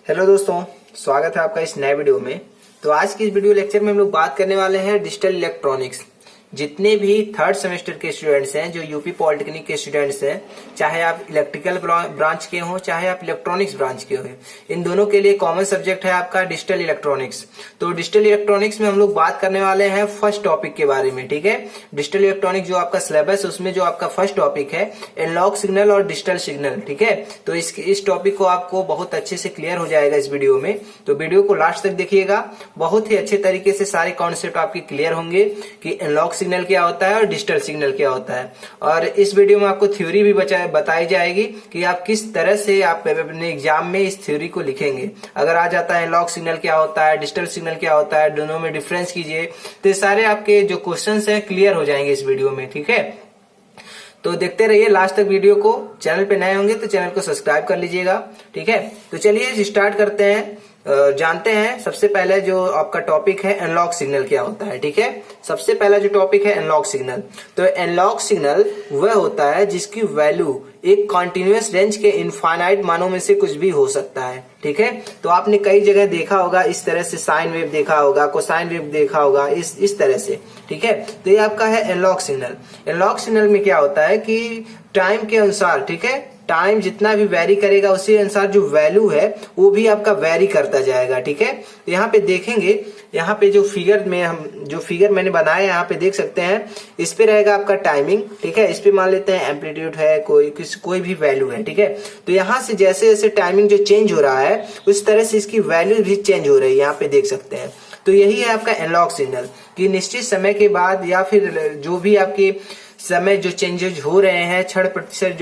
Hello दोस्तों, स्वागत है आपका इस नए वीडियो में। तो आज की इस वीडियो लेक्चर में हम लोग बात करने वाले हैं डिजिटल इलेक्ट्रॉनिक्स। जितने भी थर्ड सेमेस्टर के स्टूडेंट्स हैं, जो यूपी पॉलिटेक्निक के स्टूडेंट्स हैं, चाहे आप इलेक्ट्रिकल ब्रांच के हों चाहे आप इलेक्ट्रॉनिक्स ब्रांच के हों, इन दोनों के लिए कॉमन सब्जेक्ट है आपका डिजिटल इलेक्ट्रॉनिक्स। तो डिजिटल इलेक्ट्रॉनिक्स में हम लोग बात करने वाले हैं फर्स्ट टॉपिक के बारे में। ठीक है, डिजिटल इलेक्ट्रॉनिक्स जो आपका सिलेबस है उसमें जो आपका फर्स्ट टॉपिक है एनालॉग सिग्नल और डिजिटल सिग्नल। ठीक है, तो इस टॉपिक को आपको बहुत अच्छे से क्लियर हो जाएगा इस वीडियो में। तो वीडियो को लास्ट तक देखिएगा, बहुत ही अच्छे तरीके से सारे कॉन्सेप्ट आपके क्लियर होंगे कि एनालॉग सिग्नल क्या होता है और डिजिटल सिग्नल क्या होता है। और इस वीडियो में आपको थ्योरी भी बताई जाएगी कि आप किस तरह से आप अपने एग्जाम में इस थ्योरी को लिखेंगे। अगर आ जाता है एनालॉग सिग्नल क्या होता है, डिजिटल सिग्नल क्या होता है, दोनों में डिफरेंस कीजिए, तो सारे आपके जो क्वेश्चंस हैं क्लियर हो जाएंगे इस वीडियो में। ठीक है, तो देखते रहिए लास्ट तक वीडियो को। चैनल पे नए होंगे तो चैनल को सब्सक्राइब कर लीजिएगा। ठीक है, तो चलिए स्टार्ट करते हैं। जानते हैं सबसे पहले जो आपका टॉपिक है एनालॉग सिग्नल क्या होता है। ठीक है, सबसे पहला जो टॉपिक है एनालॉग सिग्नल। तो एनालॉग सिग्नल वह होता है जिसकी वैल्यू एक कॉन्टिन्यूअस रेंज के इनफाइनाइट मानों में से कुछ भी हो सकता है। ठीक है, तो आपने कई जगह देखा होगा इस तरह से, साइन वेव देखा होगा, कोसाइन वेव देखा होगा, इस तरह से। ठीक है, तो ये आपका है एनालॉग सिग्नल। एनालॉग सिग्नल में क्या होता है कि टाइम के अनुसार, ठीक है, टाइम जितना भी वेरी करेगा उसी अनुसार जो वैल्यू है वो भी आपका वेरी करता जाएगा। ठीक है, तो यहाँ पे देखेंगे, यहाँ पे जो फिगर मैंने बनाया यहाँ पे देख सकते हैं, इस पे रहेगा आपका टाइमिंग। ठीक है, इस पे मान लेते हैं एम्पलीट्यूड है, कोई भी वैल्यू है। ठीक है, तो यहाँ से जैसे जैसे टाइमिंग जो चेंज हो रहा है उस तरह से इसकी वैल्यू भी चेंज हो रही है, यहाँ पे देख सकते हैं। तो यही है आपका एनालॉग सिग्नल कि निश्चित समय के बाद या फिर जो भी आपके समय जो चेंजेस हो रहे हैं, क्षण प्रतिशत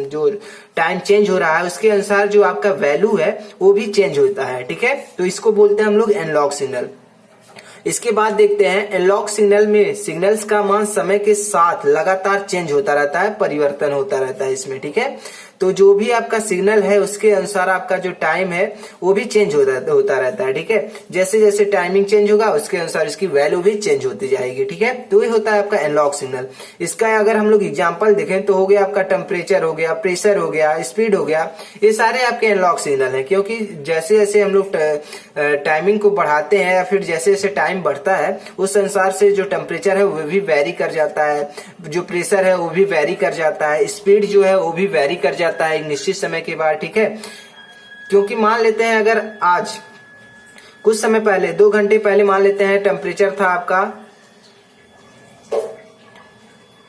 जो टाइम चेंज हो रहा है उसके अनुसार जो आपका वैल्यू है वो भी चेंज होता है। ठीक है, तो इसको बोलते हैं हम लोग एनालॉग सिग्नल। इसके बाद देखते हैं एनालॉग सिग्नल में सिग्नल्स का मान समय के साथ लगातार चेंज होता रहता है, परिवर्तन होता रहता है इसमें। ठीक है, तो जो भी आपका सिग्नल है उसके अनुसार आपका जो टाइम है वो भी चेंज होता रहता है। ठीक है, जैसे जैसे टाइमिंग चेंज होगा उसके अनुसार इसकी वैल्यू भी चेंज होती जाएगी। ठीक है, तो ये होता है आपका एनालॉग सिग्नल। इसका अगर हम लोग एग्जांपल देखें तो हो गया आपका टेम्परेचर, हो गया प्रेशर, हो गया स्पीड, हो गया, ये सारे आपके एनालॉग सिग्नल है। क्योंकि जैसे जैसे हम लोग टाइमिंग को बढ़ाते हैं या फिर जैसे जैसे टाइम बढ़ता है उस अनुसार से जो टेम्परेचर है वो भी वेरी कर जाता है, जो प्रेशर है वो भी वेरी कर जाता है, स्पीड जो है वो भी वेरी कर जाता है एक निश्चित समय के बाद। ठीक है, क्योंकि मान लेते हैं अगर आज कुछ समय पहले, 2 घंटे पहले मान लेते हैं टेम्परेचर था आपका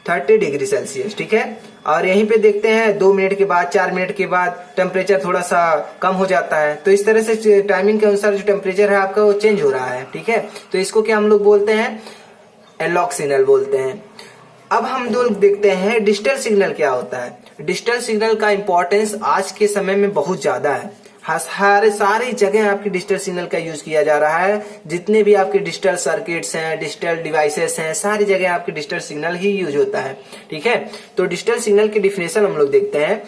30 डिग्री सेल्सियस। ठीक है, और यहीं पे देखते हैं 2 मिनट के बाद, 4 मिनट के बाद टेम्परेचर थोड़ा सा कम हो जाता है। तो इस तरह से टाइमिंग के अनुसार जो टेम्परेचर है आपका वो चेंज हो रहा है। ठीक है, तो इसको क्या हम लोग बोलते हैं, एनालॉग सिग्नल बोलते हैं। अब हम लोग देखते हैं डिजिटल सिग्नल क्या होता है। डिजिटल सिग्नल का इंपॉर्टेंस आज के समय में बहुत ज्यादा है। सारी जगह आपकी डिजिटल सिग्नल का यूज किया जा रहा है। जितने भी आपके डिजिटल सर्किट्स हैं, डिजिटल डिवाइसेस हैं, सारी जगह आपके डिजिटल सिग्नल ही यूज होता है। ठीक है, तो डिजिटल सिग्नल की डिफिनेशन हम लोग देखते हैं।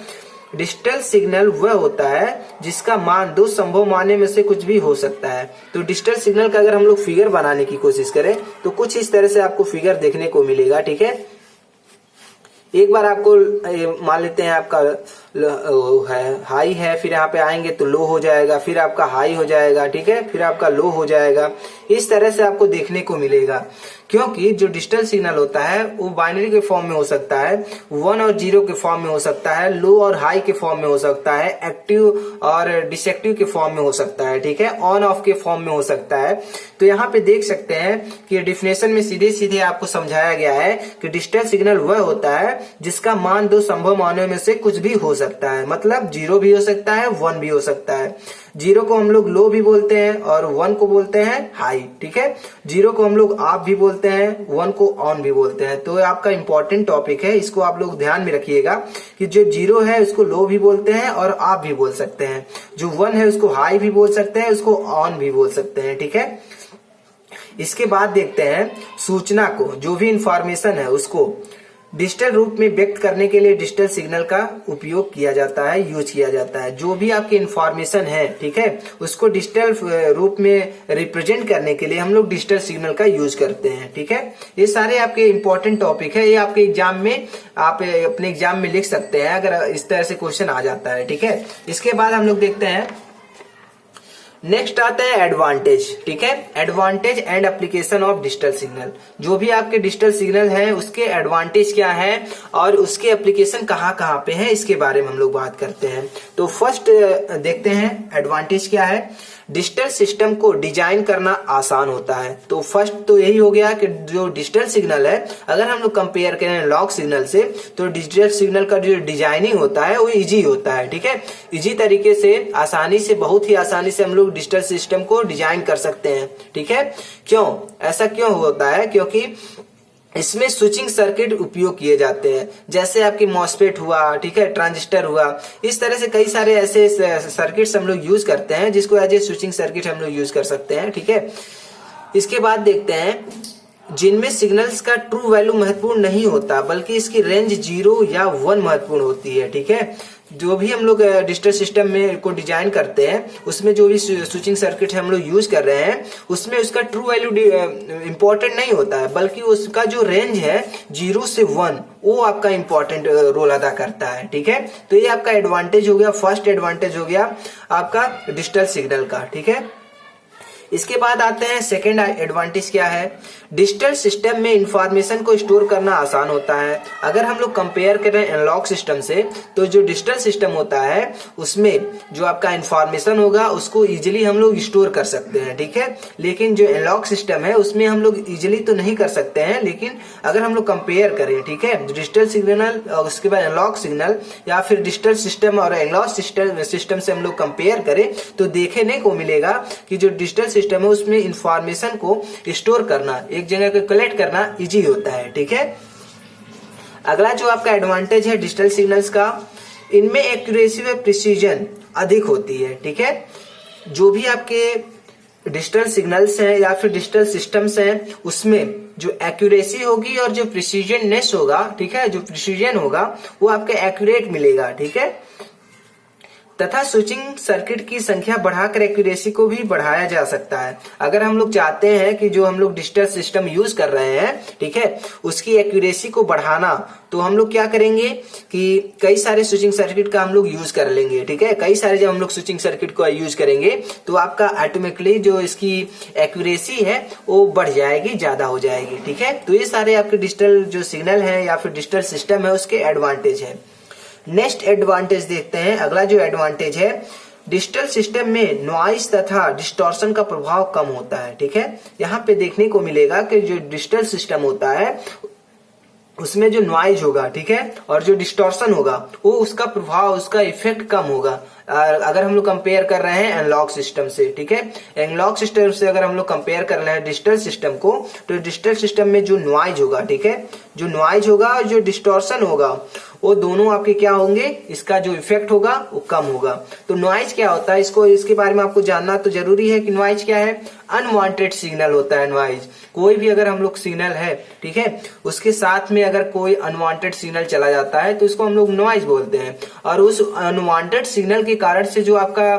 डिजिटल सिग्नल वह होता है जिसका मान 2 संभव मानों में से कुछ भी हो सकता है। तो डिजिटल सिग्नल का अगर हम लोग फिगर बनाने की कोशिश करें तो कुछ इस तरह से आपको फिगर देखने को मिलेगा। ठीक है, एक बार आपको मान लेते हैं आपका है हाई है, फिर यहाँ पे आएंगे तो लो हो जाएगा, फिर आपका हाई हो जाएगा। ठीक है, फिर आपका लो हो जाएगा। इस तरह से आपको देखने को मिलेगा। क्योंकि जो डिजिटल सिग्नल होता है वो बाइनरी के फॉर्म में हो सकता है, 1 और 0 के फॉर्म में हो सकता है, लो और हाई के फॉर्म में हो सकता है, एक्टिव और डिसएक्टिव के फॉर्म में हो सकता है। ठीक है, ऑन ऑफ के फॉर्म में हो सकता है। तो यहाँ पे देख सकते हैं कि डिफिनेशन में सीधे सीधे आपको समझाया गया है कि डिजिटल सिग्नल वह होता है जिसका मान 2 संभव मानों में से कुछ भी हो सकता है। मतलब 0 भी हो सकता है, 1 भी हो सकता है। 0 को हम लोग लो भी बोलते हैं और 1 को बोलते हैं हाई। ठीक है, 0 को हम लोग ऑफ भी बोलते हैं, 1 को ऑन भी बोलते हैं। तो आपका इंपॉर्टेंट टॉपिक है, इसको आप लोग ध्यान में रखिएगा कि जो 0 है उसको लो भी बोलते हैं और ऑफ भी बोल सकते हैं, जो 1 है उसको हाई भी बोल सकते हैं, उसको ऑन भी बोल सकते हैं। ठीक है, इसके बाद देखते हैं सूचना को, जो भी इंफॉर्मेशन है उसको डिजिटल रूप में व्यक्त करने के लिए डिजिटल सिग्नल का उपयोग किया जाता है, यूज किया जाता है। जो भी आपकी इंफॉर्मेशन है, ठीक है, उसको डिजिटल रूप में रिप्रेजेंट करने के लिए हम लोग डिजिटल सिग्नल का यूज करते हैं। ठीक है, ये सारे आपके इंपॉर्टेंट टॉपिक है, ये आपके एग्जाम में आप अपने एग्जाम में लिख सकते हैं अगर इस तरह से क्वेश्चन आ जाता है। ठीक है, इसके बाद हम लोग देखते हैं नेक्स्ट आता है एडवांटेज। ठीक है, advantage and application of digital signal. जो भी आपके डिजिटल सिग्नल है उसके एडवांटेज क्या है और उसके एप्लीकेशन कहाँ कहाँ पे है, इसके बारे में हम लोग बात करते हैं। तो फर्स्ट देखते हैं एडवांटेज क्या है। डिजिटल सिस्टम को डिजाइन करना आसान होता है। तो फर्स्ट तो यही हो गया कि जो डिजिटल सिग्नल है, अगर हम लोग कंपेयर करें एनालॉग सिग्नल से, तो डिजिटल सिग्नल का जो डिजाइनिंग होता है वो इजी होता है। ठीक है, इजी तरीके से आसानी से, बहुत ही आसानी से हम लोग डिजिटल सिस्टम को डिजाइन कर सकते हैं। ठीक है, क्यों ऐसा क्यों होता है? क्योंकि इसमें स्विचिंग सर्किट उपयोग किए जाते हैं, जैसे आपकी मॉसफेट हुआ, ठीक है, ट्रांजिस्टर हुआ, इस तरह से कई सारे ऐसे सर्किट्स हम लोग यूज करते हैं जिसको एज ए स्विचिंग सर्किट हम लोग यूज कर सकते हैं। ठीक है, इसके बाद देखते हैं जिनमें सिग्नल्स का ट्रू वैल्यू महत्वपूर्ण नहीं होता, बल्कि इसकी रेंज 0 या 1 महत्वपूर्ण होती है। ठीक है, जो भी हम लोग डिजिटल सिस्टम में को डिजाइन करते हैं, उसमें जो भी स्विचिंग सर्किट हम लोग यूज कर रहे हैं, उसमें उसका ट्रू वैल्यू इंपॉर्टेंट नहीं होता है, बल्कि उसका जो रेंज है 0 से 1, वो आपका इंपॉर्टेंट रोल अदा करता है। ठीक है, तो ये आपका एडवांटेज हो गया, फर्स्ट एडवांटेज हो गया आपका डिजिटल सिग्नल का। ठीक है, इसके बाद आते हैं सेकेंड एडवांटेज क्या है। डिजिटल सिस्टम में इंफॉर्मेशन को स्टोर करना आसान होता है। अगर हम लोग कंपेयर करें एनालॉग सिस्टम से, तो जो डिजिटल सिस्टम होता है उसमें जो आपका इंफॉर्मेशन होगा उसको इजीली हम लोग स्टोर कर सकते हैं। ठीक है, लेकिन जो एनालॉग सिस्टम है उसमें हम लोग इजीली तो नहीं कर सकते हैं, लेकिन अगर हम लोग कंपेयर करें, ठीक है, डिजिटल सिग्नल और उसके बाद एनालॉग सिग्नल या फिर डिजिटल सिस्टम और एनालॉग सिस्टम से हम लोग कंपेयर करें, तो देखने को मिलेगा कि जो डिजिटल सिस्टम है उसमें इंफॉर्मेशन को स्टोर करना, एक जगह को कलेक्ट करना इजी होता है। ठीक है, अगला जो आपका एडवांटेज है डिजिटल सिग्नल्स का, इनमें एक्यूरेसी व प्रिसीजन अधिक होती है। ठीक है, जो भी आपके डिजिटल सिग्नल्स हैं या फिर डिजिटल सिस्टम्स हैं, उसमें जो एक्यूरेसी होगी और जो प्रिसीजननेस होगा, ठीक है, जो प्रिसीजन होगा वो आपके एक्यूरेट मिलेगा। ठीक है, तथा स्विचिंग सर्किट की संख्या बढ़ाकर एक्यूरेसी को भी बढ़ाया जा सकता है। अगर हम लोग चाहते हैं कि जो हम लोग डिजिटल सिस्टम यूज कर रहे हैं, ठीक है, उसकी एक्यूरेसी को बढ़ाना, तो हम लोग क्या करेंगे कि कई सारे स्विचिंग सर्किट का हम लोग यूज कर लेंगे। ठीक है, कई सारे जब हम लोग स्विचिंग सर्किट को यूज करेंगे तो आपका ऑटोमेटिकली जो इसकी एक्यूरेसी है वो बढ़ जाएगी, ज्यादा हो जाएगी। ठीक है, तो ये सारे आपके डिजिटल जो सिग्नल है या फिर डिजिटल सिस्टम है उसके एडवांटेज है। नेक्स्ट एडवांटेज देखते हैं। अगला जो एडवांटेज है, डिजिटल सिस्टम में नॉइस तथा डिस्टॉर्शन का प्रभाव कम होता है। ठीक है, यहाँ पे देखने को मिलेगा कि जो डिजिटल सिस्टम होता है उसमें जो नॉइज होगा, ठीक है, और जो डिस्टॉर्शन होगा वो उसका प्रभाव, उसका इफेक्ट कम होगा। अगर हम लोग कंपेयर कर रहे हैं एनालॉग सिस्टम से, ठीक है, एनालॉग सिस्टम से अगर हम लोग कंपेयर कर रहे हैं डिजिटल सिस्टम को, तो डिजिटल सिस्टम में जो नॉइज होगा, ठीक है, जो नॉइज होगा और जो डिस्टॉर्शन होगा वो दोनों आपके क्या होंगे, इसका जो इफेक्ट होगा वो कम होगा। तो नॉइज क्या होता है, इसके बारे में आपको जानना तो जरूरी है कि नॉइज क्या है। अनवांटेड सिग्नल होता है नॉइज। कोई भी अगर हम लोग सिग्नल है, ठीक है, उसके साथ में अगर कोई अनवांटेड सिग्नल चला जाता है तो इसको हम लोग नॉइज बोलते हैं। और उस अनवांटेड सिग्नल के कारण से जो आपका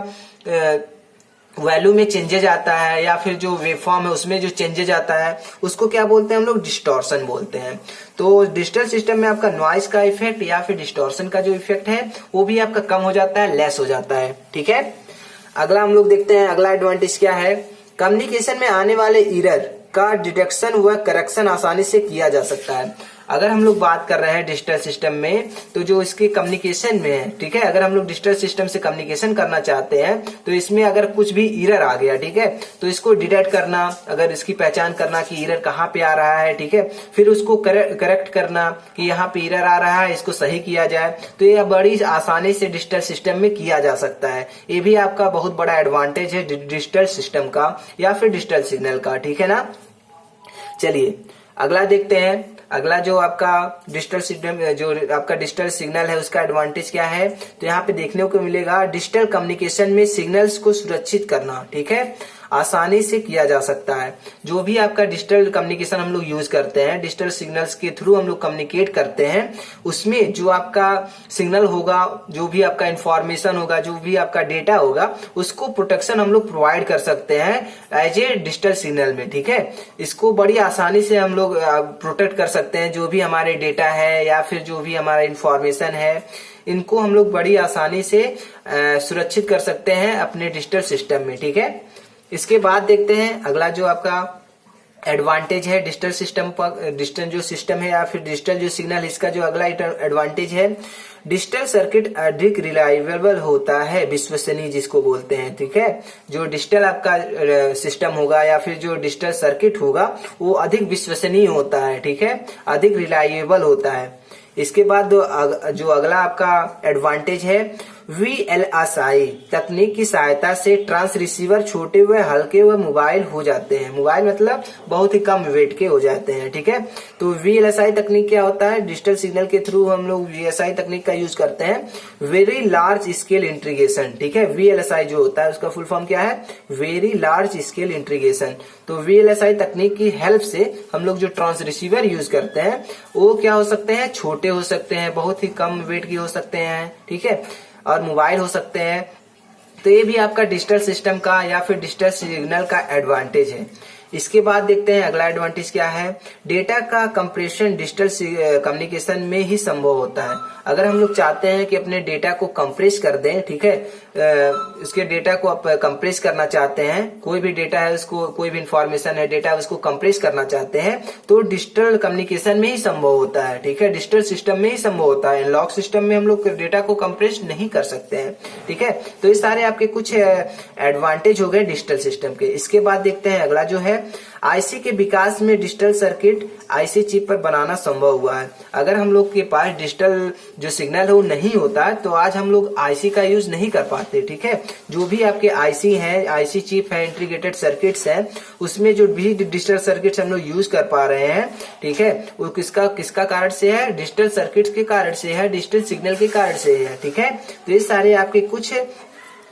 वैल्यू में चेंजेज आता है या फिर जो वेवफॉर्म है उसमें जो चेंजेज आता है उसको क्या बोलते हैं हम लोग, डिस्टॉर्शन बोलते हैं। तो डिजिटल सिस्टम में आपका नॉइज का इफेक्ट या फिर डिस्टॉर्शन का जो इफेक्ट है वो भी आपका कम हो जाता है, लेस हो जाता है। ठीक है, अगला हम लोग देखते हैं। अगला एडवांटेज क्या है, कम्युनिकेशन में आने वाले एरर का डिटेक्शन व करेक्शन आसानी से किया जा सकता है। अगर हम लोग बात कर रहे हैं डिजिटल सिस्टम में, तो जो इसके कम्युनिकेशन में है, ठीक है, अगर हम लोग डिजिटल सिस्टम से कम्युनिकेशन करना चाहते हैं तो इसमें अगर कुछ भी एरर आ गया, ठीक है, तो इसको डिटेक्ट करना, अगर इसकी पहचान करना कि एरर कहाँ पे आ रहा है, ठीक है, फिर उसको करेक्ट करना कि यहाँ पे एरर आ रहा है, इसको सही किया जाए, तो ये बड़ी आसानी से डिजिटल सिस्टम में किया जा सकता है। ये भी आपका बहुत बड़ा एडवांटेज है डिजिटल सिस्टम का या फिर डिजिटल सिग्नल का। ठीक है ना, चलिए अगला देखते हैं। अगला जो आपका डिजिटल सिस्टम, जो आपका डिजिटल सिग्नल है उसका एडवांटेज क्या है, तो यहाँ पे देखने को मिलेगा डिजिटल कम्युनिकेशन में सिग्नल्स को सुरक्षित करना। ठीक है, आसानी से किया जा सकता है। जो भी आपका डिजिटल कम्युनिकेशन हम लोग यूज करते हैं, डिजिटल सिग्नल्स के थ्रू हम लोग कम्युनिकेट करते हैं, उसमें जो आपका सिग्नल होगा, जो भी आपका इंफॉर्मेशन होगा, जो भी आपका डेटा होगा, उसको प्रोटेक्शन हम लोग प्रोवाइड कर सकते हैं एज ए डिजिटल सिग्नल में। ठीक है, इसको बड़ी आसानी से हम लोग प्रोटेक्ट कर सकते हैं। जो भी हमारे डेटा है या फिर जो भी हमारा इंफॉर्मेशन है, इनको हम लोग बड़ी आसानी से सुरक्षित कर सकते हैं अपने डिजिटल सिस्टम में। ठीक है, इसके बाद देखते हैं अगला जो आपका एडवांटेज है डिजिटल सिस्टम पर, डिजिटल जो सिस्टम है या फिर डिजिटल जो सिग्नल, इसका जो अगला एडवांटेज है, डिजिटल सर्किट अधिक रिलायबल होता है, विश्वसनीय जिसको बोलते हैं। ठीक है, जो डिजिटल आपका सिस्टम होगा या फिर जो डिजिटल सर्किट होगा वो अधिक विश्वसनीय होता है। ठीक है, अधिक रिलायबल होता है। इसके बाद जो अगला आपका एडवांटेज है, VLSI तकनीक की सहायता से ट्रांस रिसीवर छोटे व हल्के व मोबाइल हो जाते हैं। मोबाइल मतलब बहुत ही कम वेट के हो जाते हैं। ठीक है, तो VLSI तकनीक क्या होता है, डिजिटल सिग्नल के थ्रू हम लोग VLSI तकनीक का यूज करते हैं, वेरी लार्ज स्केल इंटीग्रेशन। ठीक है, VLSI जो होता है उसका फुल फॉर्म क्या है, वेरी लार्ज स्केल इंटीग्रेशन। तो VLSI तकनीक की हेल्प से हम लोग जो ट्रांस रिसीवर यूज करते हैं वो क्या हो सकते हैं, छोटे हो सकते हैं, बहुत ही कम वेट के हो सकते हैं। ठीक है, और मोबाइल हो सकते हैं। तो ये भी आपका डिजिटल सिस्टम का या फिर डिजिटल सिग्नल का एडवांटेज है। इसके बाद देखते हैं अगला एडवांटेज क्या है, डेटा का कंप्रेशन डिजिटल कम्युनिकेशन में ही संभव होता है। अगर हम लोग चाहते हैं कि अपने डेटा को कंप्रेस कर दें, ठीक है, इसके डेटा को आप कंप्रेस करना चाहते हैं, कोई भी डेटा है उसको, कोई भी इंफॉर्मेशन है, डेटा उसको कंप्रेस करना चाहते हैं, तो डिजिटल कम्युनिकेशन में ही संभव होता है। ठीक है, डिजिटल सिस्टम में ही संभव होता है, एनालॉग सिस्टम में हम लोग डेटा को कंप्रेस नहीं कर सकते हैं। ठीक है, तो ये सारे आपके कुछ एडवांटेज हो गए डिजिटल सिस्टम के। इसके बाद देखते हैं अगला जो है, आईसी के विकास में डिजिटल सर्किट आईसी चिप पर बनाना संभव हुआ है। अगर हम लोग के पास डिजिटल जो सिग्नल है वो नहीं होता है तो आज हम लोग आईसी का यूज नहीं कर पाते। ठीक है, जो भी आपके आईसी है, आईसी चिप है, इंटीग्रेटेड सर्किट्स है, उसमें जो भी डिजिटल सर्किट्स हम लोग यूज कर पा रहे हैं, ठीक है, वो किसका कारण से है, डिजिटल सर्किट्स के कारण से है, डिजिटल सिग्नल के कारण से है। ठीक है, तो ये सारे आपके कुछ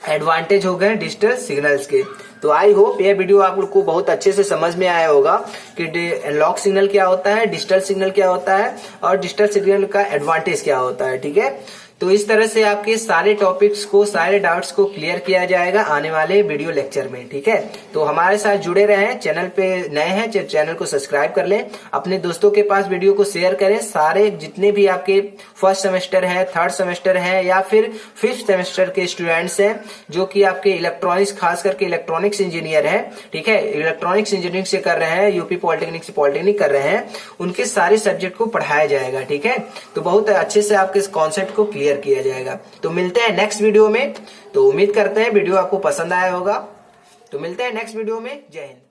एडवांटेज हो गए डिजिटल सिग्नल्स के। तो आई होप यह वीडियो आप लोग को बहुत अच्छे से समझ में आया होगा कि एनालॉग सिग्नल क्या होता है, डिजिटल सिग्नल क्या होता है और डिजिटल सिग्नल का एडवांटेज क्या होता है। ठीक है, तो इस तरह से आपके सारे टॉपिक्स को, सारे डाउट्स को क्लियर किया जाएगा आने वाले वीडियो लेक्चर में। ठीक है, तो हमारे साथ जुड़े रहें। चैनल पे नए हैं चैनल को सब्सक्राइब कर लें, अपने दोस्तों के पास वीडियो को शेयर करें। सारे जितने भी आपके फर्स्ट सेमेस्टर है, थर्ड सेमेस्टर है या फिर फिफ्थ सेमेस्टर के स्टूडेंट्स हैं जो कि आपके इलेक्ट्रॉनिक्स, खास करके इलेक्ट्रॉनिक्स इंजीनियर है, ठीक है, इलेक्ट्रॉनिक्स इंजीनियरिंग से कर रहे हैं, यूपी पॉलिटेक्निक से पॉलिटेक्निक कर रहे हैं, उनके सारे सब्जेक्ट को पढ़ाया जाएगा। ठीक है, तो बहुत अच्छे से आपके इस कॉन्सेप्ट को क्लियर किया जाएगा। तो मिलते हैं नेक्स्ट वीडियो में। तो उम्मीद करते हैं वीडियो आपको पसंद आया होगा। तो मिलते हैं नेक्स्ट वीडियो में। जय हिंद।